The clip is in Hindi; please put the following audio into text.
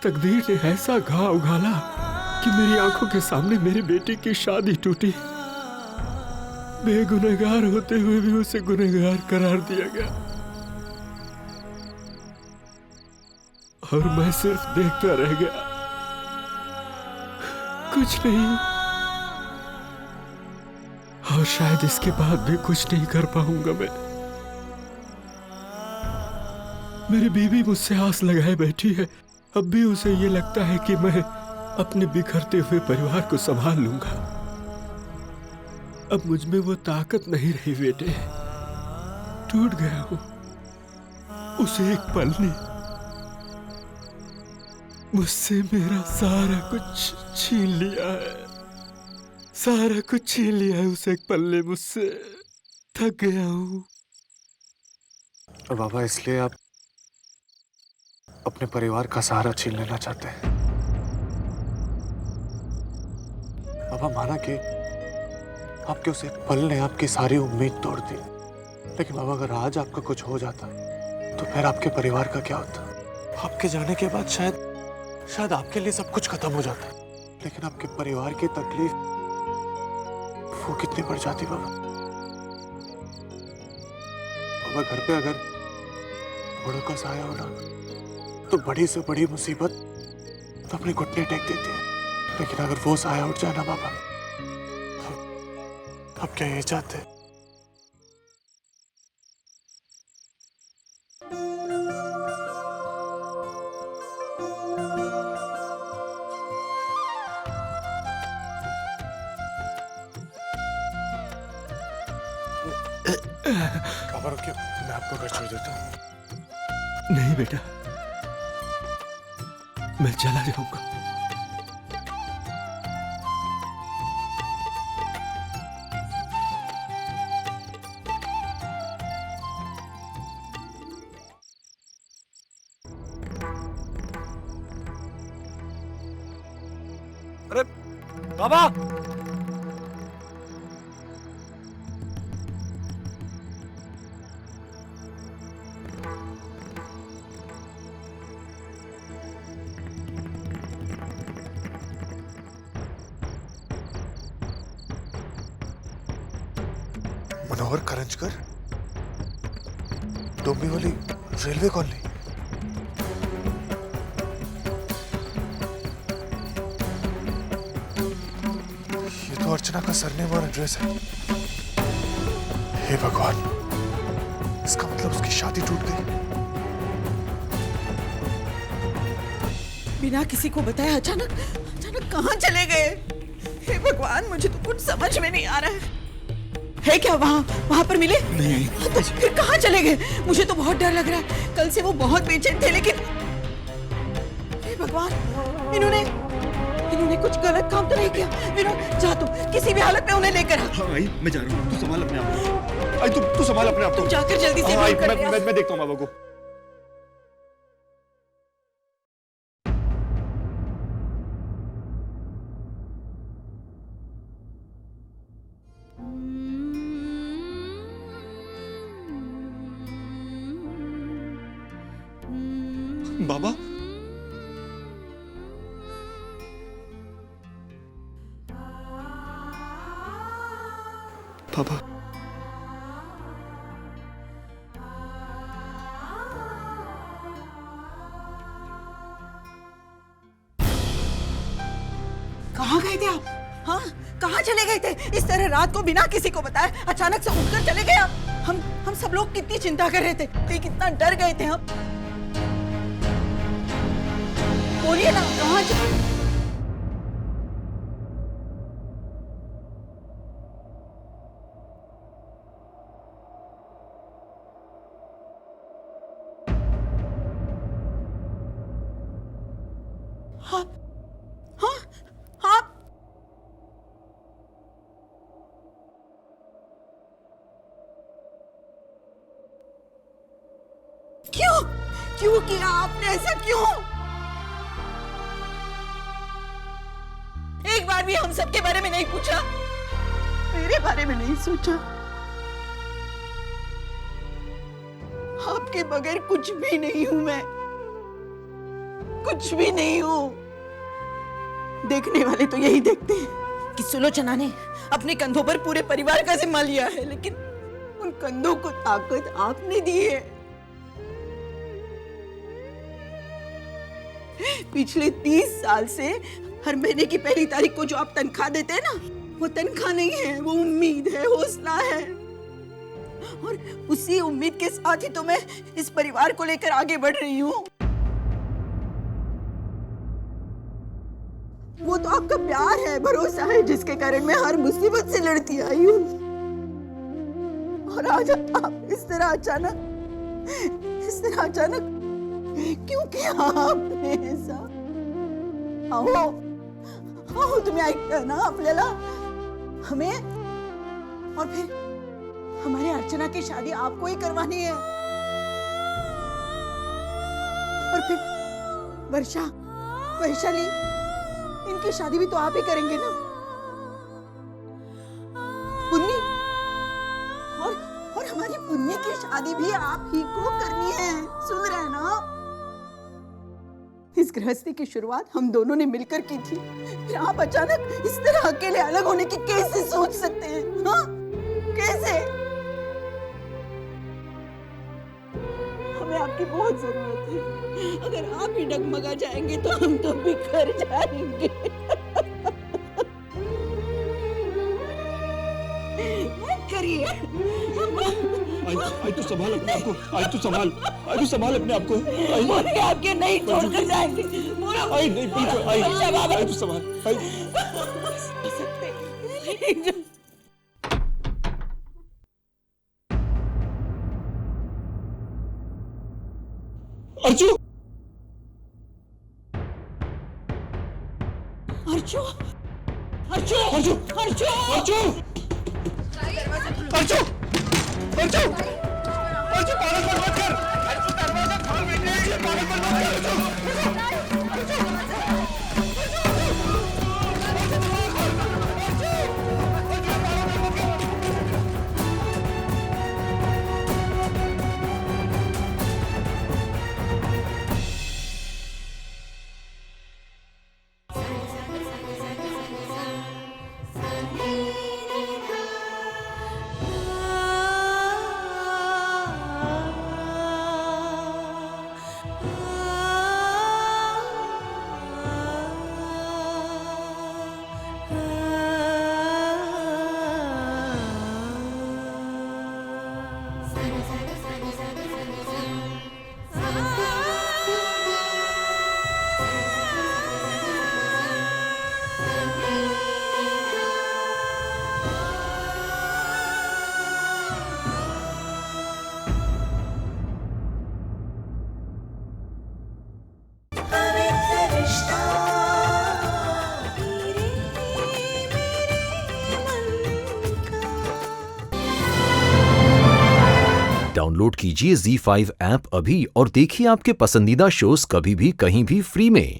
तकदीर ने ऐसा घाव उघाला कि मेरी आंखों के सामने मेरी बेटी की शादी टूटी। बेगुनहगार होते हुए भी उसे गुनहगार करार दिया गया और मैं सिर्फ देखता रह गया, कुछ नहीं। और शायद इसके बाद भी कुछ नहीं कर पाऊंगा मैं। मेरी बीवी मुझसे आस लगाए बैठी है। अब भी उसे ये लगता है कि मैं अपने बिखरते हुए परिवार को संभाल लूंगा। अब मुझ में वो ताकत नहीं रही बेटे, टूट गया हूं। उसे एक पल ने मुझसे मेरा सारा कुछ छीन लिया है, सारा कुछ छीन लिया है उसे एक पल ने मुझसे। थक गया हूं। बाबा, इसलिए आप अपने परिवार का सहारा छीन लेना चाहते हैं? बाबा, माना कि आपके उस एक पल ने आपकी सारी उम्मीद तोड़ दी, लेकिन बाबा अगर आज आपका कुछ हो जाता तो फिर आपके परिवार का क्या होता? आपके जाने के बाद शायद आपके लिए सब कुछ खत्म हो जाता, लेकिन आपके परिवार की तकलीफ वो कितनी बढ़ जाती बाबा। बाबा, घर पे अगर बड़ों का साया होना तो बड़ी से बड़ी मुसीबत तो अपने घुटने टेक देती है, लेकिन अगर वो साया उठ जाए ना बाबा, आप क्या ये चाहते हैं? बाबा रुकिए, मैं आपको घर छोड़ देता हूँ। नहीं बेटा, मैं चला जाऊंगा। अरे बाबा, मनोहर करंजकर, डोंबिवली रेलवे कॉलोनी। ये तो अर्चना का सरनेम और एड्रेस है। हे भगवान, इसका मतलब उसकी शादी टूट गई। बिना किसी को बताए अचानक कहाँ चले गए? हे भगवान, मुझे तो कुछ समझ में नहीं आ रहा है क्या? वहाँ पर मिले? नहीं। तो फिर कहाँ चले गए? मुझे तो बहुत डर लग रहा है। कल से वो बहुत बेचैन थे, लेकिन हे भगवान, इन्होंने कुछ गलत काम तो नहीं किया? विनोद, जा तू किसी भी हालत में उन्हें लेकर आ। हाँ आई, मैं जा रहा हूँ। तू संभाल अपने आप को। आई, तू संभाल अपने आप को। तुम जाकर जल्दी से हाँ, आई, कर ले। मैं देखता हूँ बाबा को। बाबा, पापा, कहाँ गए थे आप? हाँ, कहाँ चले गए थे? इस तरह रात को बिना किसी को बताए अचानक से उठकर चले गए आप। हम सब लोग कितनी चिंता कर रहे थे, कितना डर गए थे हम। बोलिए ना, कहाँ हाँ, हाँ, हाँ। क्यों किया आपने ऐसा? क्यों? एक बार भी हम सबके बारे में नहीं पूछा, मेरे बारे में नहीं सोचा। आपके बगैर कुछ भी नहीं हूं मैं। कुछ भी नहीं हूँ। देखने वाले तो यही देखते हैं कि सुलोचना ने अपने कंधों पर पूरे परिवार का जिम्मा लिया है, लेकिन उन कंधों को ताकत आपने दी है। पिछले 30 साल से हर महीने की पहली तारीख को जो आप तनख्वाह देते हैं ना, वो तनख्वाह नहीं है, वो उम्मीद है, हौसला है। और उसी उम्मीद के साथ ही तो मैं इस परिवार को लेकर आगे बढ़ रही हूँ। वो तो आपका प्यार है, भरोसा है, जिसके कारण मैं हर मुसीबत से लड़ती आई हूँ। और आज आप इस तरह अचानक क्यों किया आपने ऐसा? आओ तुम्ही ऐकतं ना आपल्याला हमें, और फिर हमारे अर्चना की शादी आपको ही करवानी है। और फिर वैशाली इनकी शादी भी तो आप ही करेंगे ना। पुन्नी और हमारी पुन्नी की शादी भी आप ही को करनी है। सुन रहे हैं ना? इस गृहस्थी की शुरुआत हम दोनों ने मिलकर की थी, फिर आप अचानक इस तरह अकेले अलग होने की कैसे सोच सकते हैं? हाँ, कैसे? हमें आपकी बहुत जरूरत है। अगर आप ही डगमगा जाएंगे तो हम तो बिखर जाएंगे। करिए। आई तू संभाल अपने आप को, आई तू संभाल अपने आप को। बोलिए आपके नहीं छोड़कर जाएंगे। आई नहीं, बिल्कुल आई तू संभाल। अर्जु अर्जु अर्जु अर्जु अर्जु अर्जु अर्जु अर्जु अर्जु पागल मत कर। अर्जु दरवाजा खोल बेटे, ये पागल मत कर। डाउनलोड कीजिए ZEE5 ऐप अभी और देखिए आपके पसंदीदा शोज कभी भी कहीं भी फ्री में।